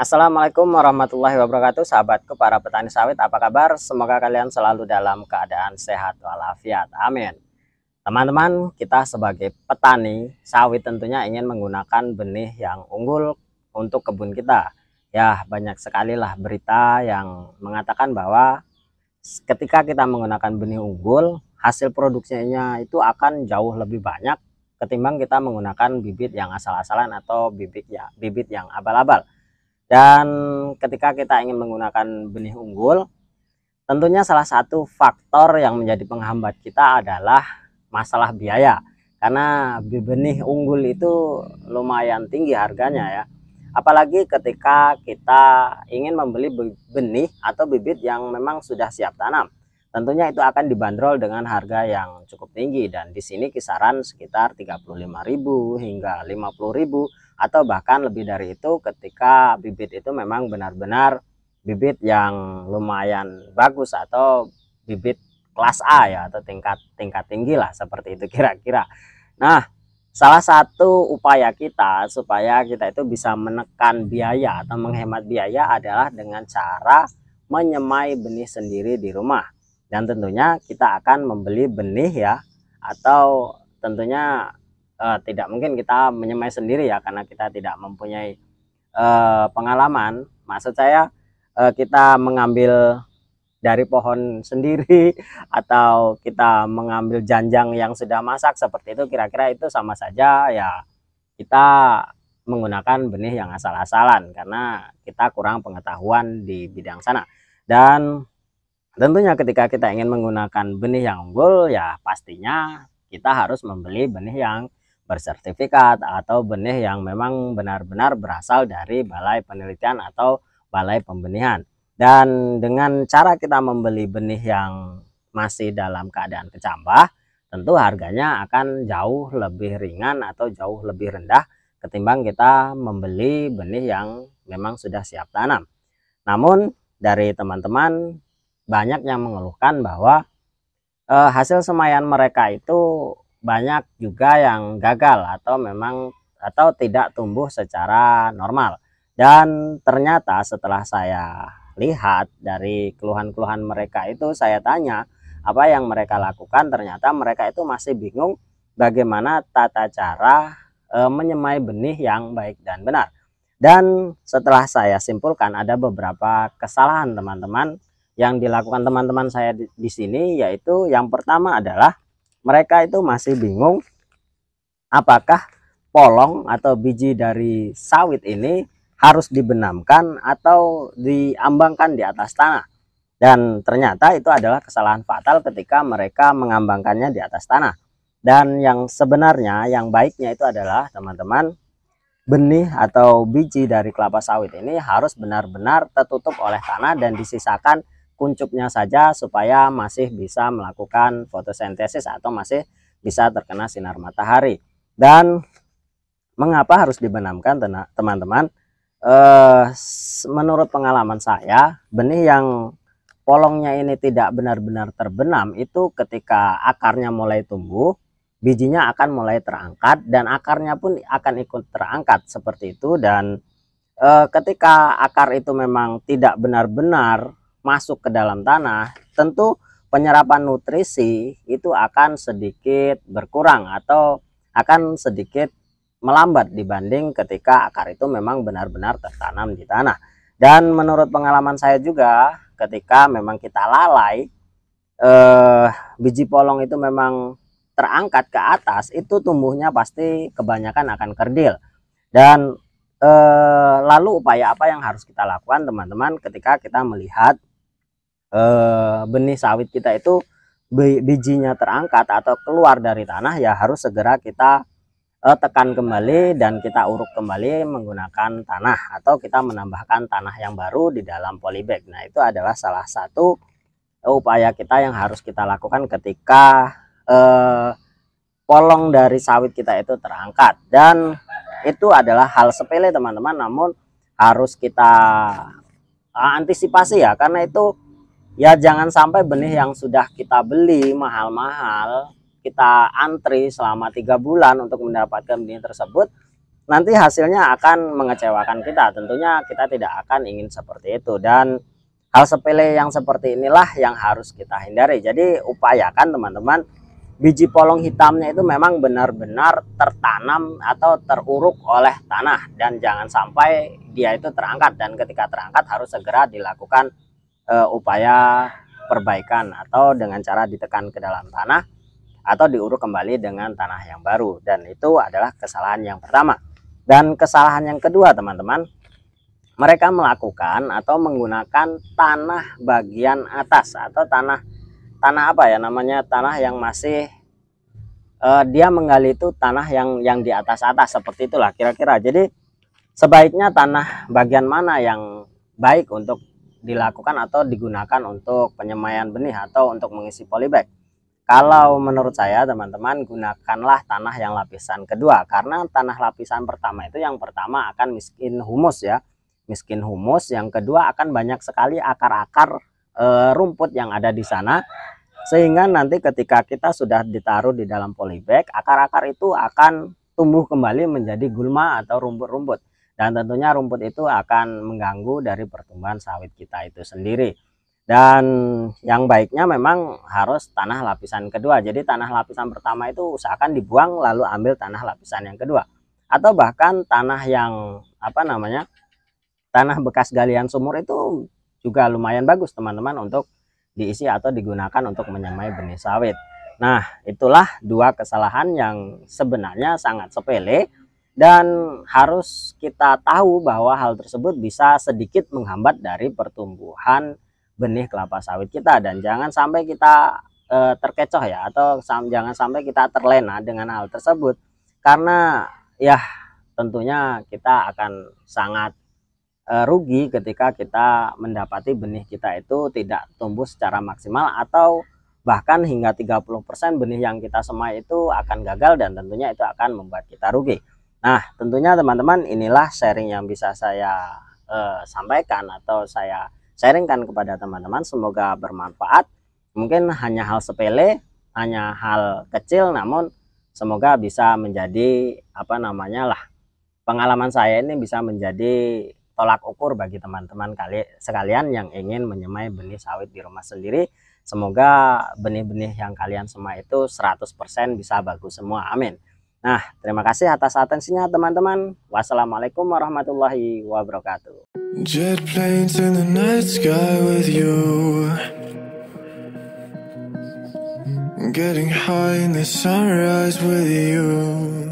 Assalamualaikum warahmatullahi wabarakatuh, sahabatku para petani sawit, apa kabar? Semoga kalian selalu dalam keadaan sehat walafiat, amin. Teman-teman, kita sebagai petani sawit tentunya ingin menggunakan benih yang unggul untuk kebun kita. Ya, banyak sekali lah berita yang mengatakan bahwa ketika kita menggunakan benih unggul, hasil produksinya itu akan jauh lebih banyak ketimbang kita menggunakan bibit yang asal-asalan atau bibit yang abal-abal. Dan ketika kita ingin menggunakan benih unggul, tentunya salah satu faktor yang menjadi penghambat kita adalah masalah biaya. Karena benih unggul itu lumayan tinggi harganya ya. Apalagi ketika kita ingin membeli benih atau bibit yang memang sudah siap tanam. Tentunya itu akan dibanderol dengan harga yang cukup tinggi, dan di sini kisaran sekitar 35.000 hingga 50.000 atau bahkan lebih dari itu ketika bibit itu memang benar-benar bibit yang lumayan bagus atau bibit kelas A ya, atau tingkat tinggi lah, seperti itu kira-kira. Nah, salah satu upaya kita supaya kita itu bisa menekan biaya atau menghemat biaya adalah dengan cara menyemai benih sendiri di rumah. Dan tentunya kita akan membeli benih ya, atau tentunya tidak mungkin kita menyemai sendiri ya, karena kita tidak mempunyai pengalaman. Maksud saya kita mengambil dari pohon sendiri atau kita mengambil janjang yang sudah masak seperti itu, kira-kira itu sama saja ya, kita menggunakan benih yang asal-asalan karena kita kurang pengetahuan di bidang sana. Dan tentunya ketika kita ingin menggunakan benih yang unggul ya pastinya kita harus membeli benih yang bersertifikat atau benih yang memang benar-benar berasal dari balai penelitian atau balai pembenihan. Dan dengan cara kita membeli benih yang masih dalam keadaan kecambah, tentu harganya akan jauh lebih ringan atau jauh lebih rendah ketimbang kita membeli benih yang memang sudah siap tanam. Namun dari teman-teman banyak yang mengeluhkan bahwa hasil semaian mereka itu banyak juga yang gagal atau tidak tumbuh secara normal. Dan ternyata setelah saya lihat dari keluhan-keluhan mereka itu, saya tanya apa yang mereka lakukan, ternyata mereka itu masih bingung bagaimana tata cara menyemai benih yang baik dan benar. Dan setelah saya simpulkan ada beberapa kesalahan teman-teman yang dilakukan teman-teman saya di sini, yaitu yang pertama adalah mereka itu masih bingung apakah polong atau biji dari sawit ini harus dibenamkan atau diambangkan di atas tanah. Dan ternyata itu adalah kesalahan fatal ketika mereka mengambangkannya di atas tanah. Dan yang sebenarnya yang baiknya itu adalah teman-teman, benih atau biji dari kelapa sawit ini harus benar-benar tertutup oleh tanah dan disisakan kuncupnya saja supaya masih bisa melakukan fotosintesis atau masih bisa terkena sinar matahari. Dan mengapa harus dibenamkan teman-teman? Menurut pengalaman saya, benih yang polongnya ini tidak benar-benar terbenam itu ketika akarnya mulai tumbuh, bijinya akan mulai terangkat dan akarnya pun akan ikut terangkat seperti itu. Dan ketika akar itu memang tidak benar-benar masuk ke dalam tanah, tentu penyerapan nutrisi itu akan sedikit berkurang atau akan sedikit melambat dibanding ketika akar itu memang benar-benar tertanam di tanah. Dan menurut pengalaman saya juga, ketika memang kita lalai, biji polong itu memang terangkat ke atas, itu tumbuhnya pasti kebanyakan akan kerdil. Dan lalu upaya apa yang harus kita lakukan teman-teman ketika kita melihat benih sawit kita itu bijinya terangkat atau keluar dari tanah? Ya harus segera kita tekan kembali dan kita uruk kembali menggunakan tanah, atau kita menambahkan tanah yang baru di dalam polybag. Nah, itu adalah salah satu upaya kita yang harus kita lakukan ketika polong dari sawit kita itu terangkat. Dan itu adalah hal sepele teman-teman, namun harus kita antisipasi ya, karena itu ya jangan sampai benih yang sudah kita beli mahal-mahal, kita antri selama 3 bulan untuk mendapatkan benih tersebut, nanti hasilnya akan mengecewakan kita. Tentunya kita tidak akan ingin seperti itu, dan hal sepele yang seperti inilah yang harus kita hindari. Jadi upayakan teman-teman biji polong hitamnya itu memang benar-benar tertanam atau teruruk oleh tanah, dan jangan sampai dia itu terangkat, dan ketika terangkat harus segera dilakukan upaya perbaikan atau dengan cara ditekan ke dalam tanah atau diuruk kembali dengan tanah yang baru. Dan itu adalah kesalahan yang pertama. Dan kesalahan yang kedua teman-teman, mereka melakukan atau menggunakan tanah bagian atas atau tanah apa ya namanya, tanah yang masih dia menggali itu tanah yang di atas seperti itulah kira-kira. Jadi sebaiknya tanah bagian mana yang baik untuk dilakukan atau digunakan untuk penyemaian benih atau untuk mengisi polybag? Kalau menurut saya teman-teman, gunakanlah tanah yang lapisan kedua, karena tanah lapisan pertama itu yang pertama akan miskin humus ya, miskin humus. Yang kedua akan banyak sekali akar-akar rumput yang ada di sana, sehingga nanti ketika kita sudah ditaruh di dalam polybag, akar-akar itu akan tumbuh kembali menjadi gulma atau rumput-rumput, dan tentunya rumput itu akan mengganggu dari pertumbuhan sawit kita itu sendiri. Dan yang baiknya memang harus tanah lapisan kedua. Jadi tanah lapisan pertama itu usahakan dibuang lalu ambil tanah lapisan yang kedua, atau bahkan tanah yang apa namanya, tanah bekas galian sumur itu juga lumayan bagus teman-teman untuk diisi atau digunakan untuk menyemai benih sawit. Nah, itulah dua kesalahan yang sebenarnya sangat sepele, dan harus kita tahu bahwa hal tersebut bisa sedikit menghambat dari pertumbuhan benih kelapa sawit kita. Dan jangan sampai kita terkecoh ya, atau jangan sampai kita terlena dengan hal tersebut, karena ya tentunya kita akan sangat rugi ketika kita mendapati benih kita itu tidak tumbuh secara maksimal, atau bahkan hingga 30% benih yang kita semai itu akan gagal, dan tentunya itu akan membuat kita rugi. Nah, tentunya teman-teman, inilah sharing yang bisa saya sampaikan atau saya sharingkan kepada teman-teman. Semoga bermanfaat. Mungkin hanya hal sepele, hanya hal kecil, namun semoga bisa menjadi apa namanya lah, pengalaman saya ini bisa menjadi tolak ukur bagi teman-teman sekalian yang ingin menyemai benih sawit di rumah sendiri. Semoga benih-benih yang kalian semai itu 100% bisa bagus semua. Amin. Nah, terima kasih atas atensinya teman-teman. Wassalamualaikum warahmatullahi wabarakatuh. Jet planes in the night sky with you, getting high in the sunrise with you.